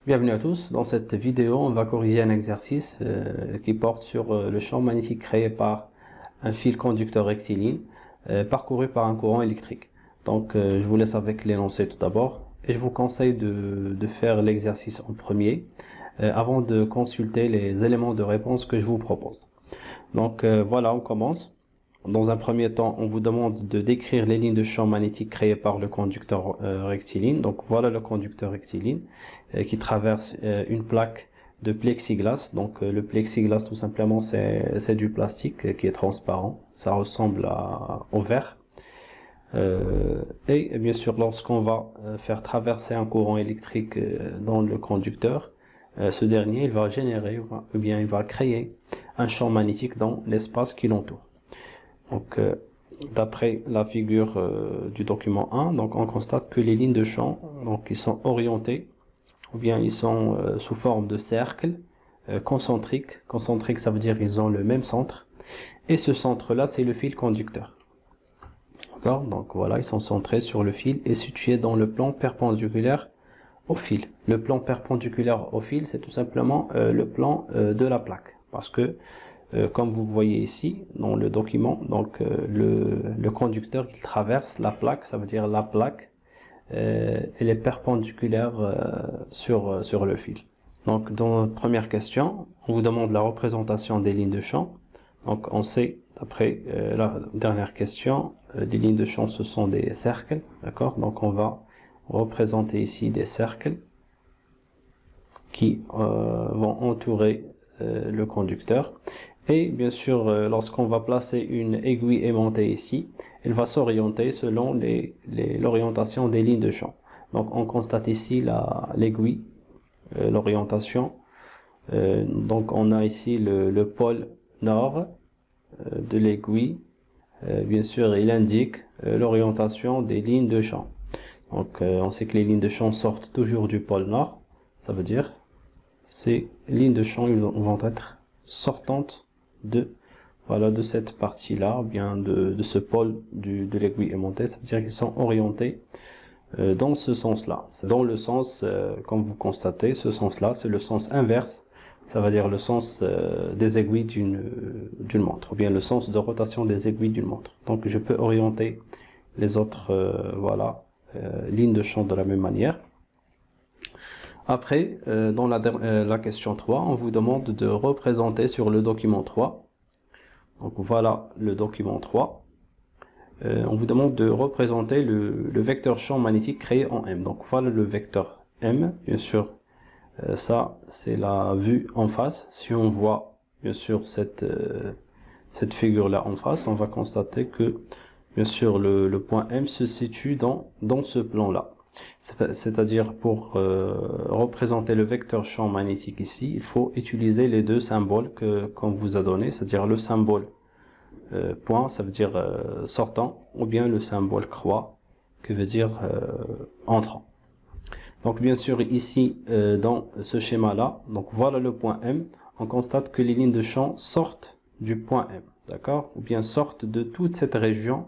Bienvenue à tous. Dans cette vidéo, on va corriger un exercice qui porte sur le champ magnétique créé par un fil conducteur rectiligne parcouru par un courant électrique. Donc, je vous laisse avec l'énoncé tout d'abord et je vous conseille de faire l'exercice en premier avant de consulter les éléments de réponse que je vous propose. Donc, voilà, on commence. Dans un premier temps, on vous demande de décrire les lignes de champ magnétique créées par le conducteur rectiligne. Donc voilà le conducteur rectiligne qui traverse une plaque de plexiglas. Donc le plexiglas, tout simplement, c'est du plastique qui est transparent. Ça ressemble au verre. Et bien sûr, lorsqu'on va faire traverser un courant électrique dans le conducteur, ce dernier il va générer ou bien il va créer un champ magnétique dans l'espace qui l'entoure. Donc, d'après la figure du document 1, donc on constate que les lignes de champ, donc ils sont orientées, ou bien ils sont sous forme de cercle concentrique. Concentrique, ça veut dire qu'ils ont le même centre. Et ce centre-là, c'est le fil conducteur. D'accord? Donc voilà, ils sont centrés sur le fil et situés dans le plan perpendiculaire au fil. Le plan perpendiculaire au fil, c'est tout simplement le plan de la plaque. Parce que comme vous voyez ici dans le document, donc le conducteur qui traverse la plaque, ça veut dire la plaque, elle est perpendiculaire sur le fil. Donc dans la première question, on vous demande la représentation des lignes de champ. Donc on sait, d'après la dernière question, les lignes de champ ce sont des cercles, d'accord? Donc on va représenter ici des cercles qui vont entourer le conducteur. Et bien sûr, lorsqu'on va placer une aiguille aimantée ici, elle va s'orienter selon l'orientation des lignes de champ. Donc on constate ici l'aiguille, l'orientation. Donc on a ici le pôle nord de l'aiguille. Bien sûr, il indique l'orientation des lignes de champ. Donc on sait que les lignes de champ sortent toujours du pôle nord. Ça veut dire ces lignes de champ vont être sortantes de cette partie là, bien de ce pôle de l'aiguille aimantée. Ça veut dire qu'ils sont orientés dans ce sens là, dans le sens comme vous constatez, ce sens là c'est le sens inverse, ça veut dire le sens des aiguilles d'une montre, ou bien le sens de rotation des aiguilles d'une montre. Donc je peux orienter les autres lignes de champ de la même manière. Après, dans la question 3, on vous demande de représenter sur le document 3. Donc voilà le document 3. On vous demande de représenter le vecteur champ magnétique créé en M. Donc voilà le vecteur M. Bien sûr, ça c'est la vue en face. Si on voit bien sûr cette figure-là en face, on va constater que bien sûr le point M se situe dans ce plan-là. C'est-à-dire pour représenter le vecteur champ magnétique ici, il faut utiliser les deux symboles qu'on vous a donné, c'est-à-dire le symbole point, ça veut dire sortant, ou bien le symbole croix, qui veut dire entrant. Donc bien sûr ici, dans ce schéma-là, donc voilà le point M, on constate que les lignes de champ sortent du point M, d'accord? Ou bien sortent de toute cette région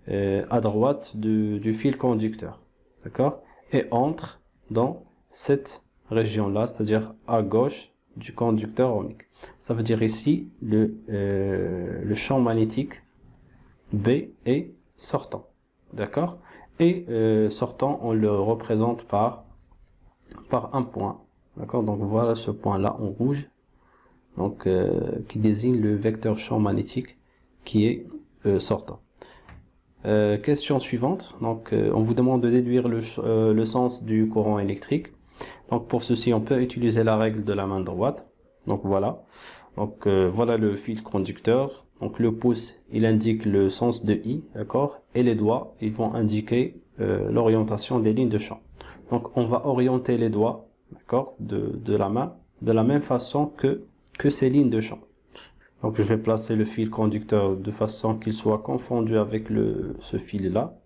à droite du fil conducteur. D'accord? Et entre dans cette région-là, c'est-à-dire à gauche du conducteur ohmique. Ça veut dire ici, le champ magnétique B est sortant. D'accord? Et sortant, on le représente par un point. D'accord? Donc voilà ce point-là en rouge, donc qui désigne le vecteur champ magnétique qui est sortant. Question suivante, donc on vous demande de déduire le sens du courant électrique. Donc pour ceci on peut utiliser la règle de la main droite. Donc voilà, donc voilà le fil conducteur. Donc le pouce il indique le sens de I, d'accord, et les doigts ils vont indiquer l'orientation des lignes de champ. Donc on va orienter les doigts, d'accord, de la main de la même façon que ces lignes de champ. Donc je vais placer le fil conducteur de façon qu'il soit confondu avec ce fil là.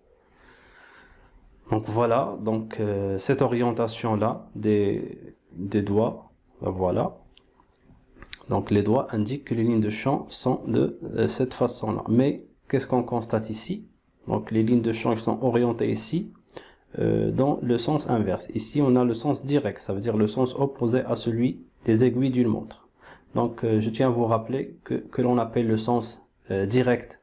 Donc voilà, donc cette orientation là des doigts, voilà. Donc les doigts indiquent que les lignes de champ sont de cette façon là. Mais qu'est-ce qu'on constate ici? Donc les lignes de champ sont orientées ici dans le sens inverse. Ici, on a le sens direct, ça veut dire le sens opposé à celui des aiguilles d'une montre. Donc, je tiens à vous rappeler que l'on appelle le sens direct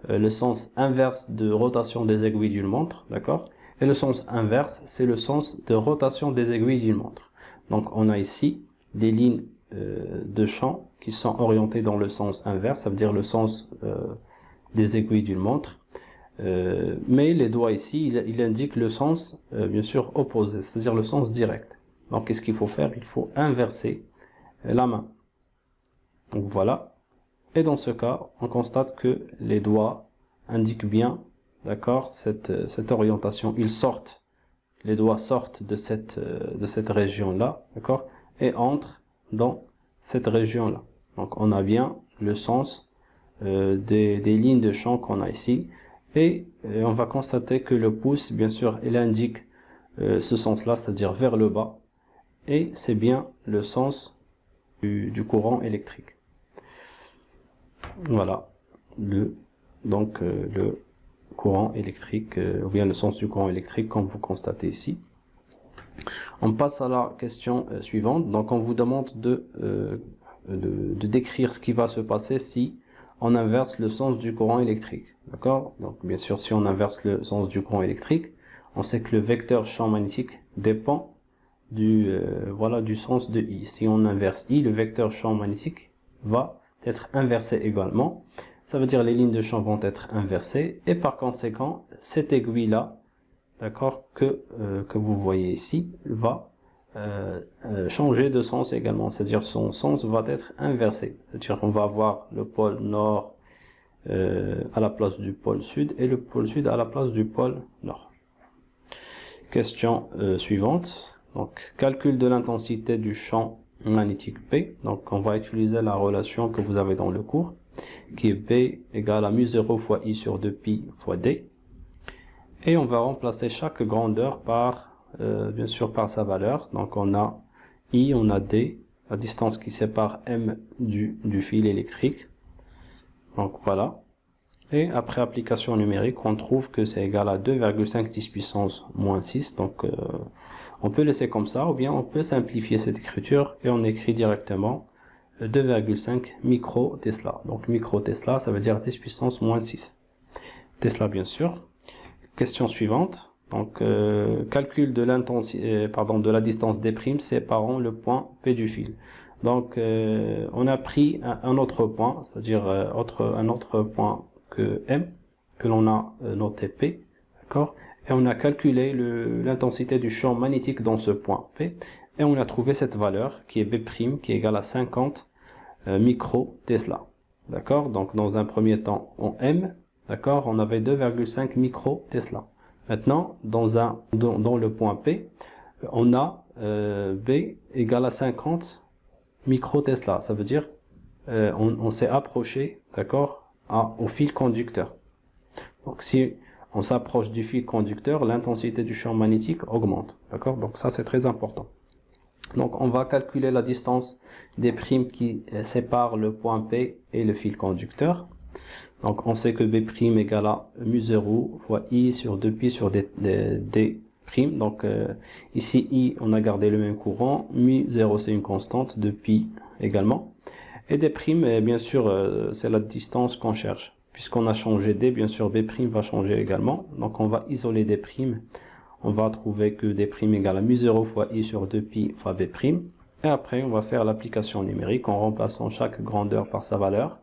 le sens inverse de rotation des aiguilles d'une montre, d'accord? Et le sens inverse, c'est le sens de rotation des aiguilles d'une montre. Donc, on a ici des lignes de champ qui sont orientées dans le sens inverse, ça veut dire le sens des aiguilles d'une montre. Mais les doigts ici, il indique le sens, bien sûr, opposé, c'est-à-dire le sens direct. Donc, qu'est-ce qu'il faut faire? Il faut inverser la main. Donc, voilà. Et dans ce cas, on constate que les doigts indiquent bien, d'accord, cette orientation. Les doigts sortent de cette région-là, d'accord, et entrent dans cette région-là. Donc, on a bien le sens des lignes de champ qu'on a ici. Et on va constater que le pouce, bien sûr, il indique ce sens-là, c'est-à-dire vers le bas. Et c'est bien le sens du courant électrique. Voilà, le courant électrique, ou bien le sens du courant électrique, comme vous constatez ici. On passe à la question suivante. Donc, on vous demande de décrire ce qui va se passer si on inverse le sens du courant électrique. D'accord? Donc, bien sûr, si on inverse le sens du courant électrique, on sait que le vecteur champ magnétique dépend du sens de I. Si on inverse I, le vecteur champ magnétique va être inversé également. Ça veut dire les lignes de champ vont être inversées et par conséquent, cette aiguille-là, d'accord, que vous voyez ici, va changer de sens également. C'est-à-dire son sens va être inversé. C'est-à-dire qu'on va avoir le pôle nord à la place du pôle sud et le pôle sud à la place du pôle nord. Question suivante. Donc, calcul de l'intensité du champ magnétique P. Donc, on va utiliser la relation que vous avez dans le cours, qui est P égale à mu0 fois I sur 2pi fois D. Et on va remplacer chaque grandeur par, bien sûr, par sa valeur. Donc, on a I, on a D, la distance qui sépare M du fil électrique. Donc, voilà. Et après application numérique, on trouve que c'est égal à 2,5 10 puissance moins 6. Donc, on peut laisser comme ça, ou bien on peut simplifier cette écriture et on écrit directement 2,5 micro-Tesla. Donc, micro-Tesla, ça veut dire 10 puissance moins 6. Tesla, bien sûr. Question suivante. Donc, calcul de l'intensité, de la distance D' séparant le point P du fil. Donc, on a pris un autre point, c'est-à-dire un autre point que M, que l'on a noté P, d'accord, et on a calculé l'intensité du champ magnétique dans ce point P, et on a trouvé cette valeur qui est B', qui est égale à 50 micro-Tesla, d'accord. Donc, dans un premier temps, en M, d'accord, on avait 2,5 micro-Tesla. Maintenant, dans le point P, on a B égale à 50 micro-Tesla, ça veut dire on s'est approché, d'accord, au fil conducteur. Donc, si on s'approche du fil conducteur, l'intensité du champ magnétique augmente. D'accord? Donc, ça, c'est très important. Donc, on va calculer la distance des primes qui séparent le point P et le fil conducteur. Donc, on sait que B' égale à mu0 fois I sur 2pi sur D'. Donc, ici, I, on a gardé le même courant. Mu0, c'est une constante. 2pi également. Et D', bien sûr, c'est la distance qu'on cherche. Puisqu'on a changé D, bien sûr, B' va changer également. Donc, on va isoler D'. On va trouver que D' égale à mu0 fois I sur 2pi fois B'. Et après, on va faire l'application numérique en remplaçant chaque grandeur par sa valeur.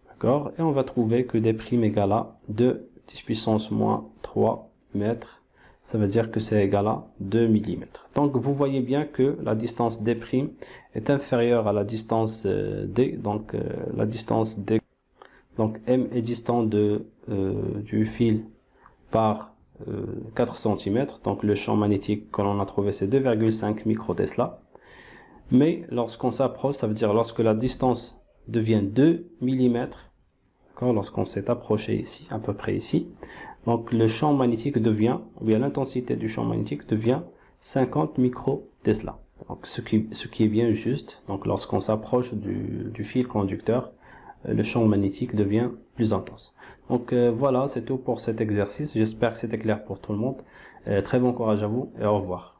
D'accord? Et on va trouver que D' égale à 2 10 puissance moins 3 mètres. Ça veut dire que c'est égal à 2 mm. Donc, vous voyez bien que la distance D' est inférieure à la distance D. Donc, la distance D. Donc, M est distant du fil par 4 cm. Donc, le champ magnétique que l'on a trouvé, c'est 2,5 micro-Tesla. Mais lorsqu'on s'approche, ça veut dire lorsque la distance devient 2 mm, lorsqu'on s'est approché ici, à peu près ici, donc le champ magnétique devient, ou bien l'intensité du champ magnétique devient 50 micro-Tesla. Donc ce qui est bien juste. Donc lorsqu'on s'approche du fil conducteur, le champ magnétique devient plus intense. Donc voilà, c'est tout pour cet exercice. J'espère que c'était clair pour tout le monde. Très bon courage à vous et au revoir.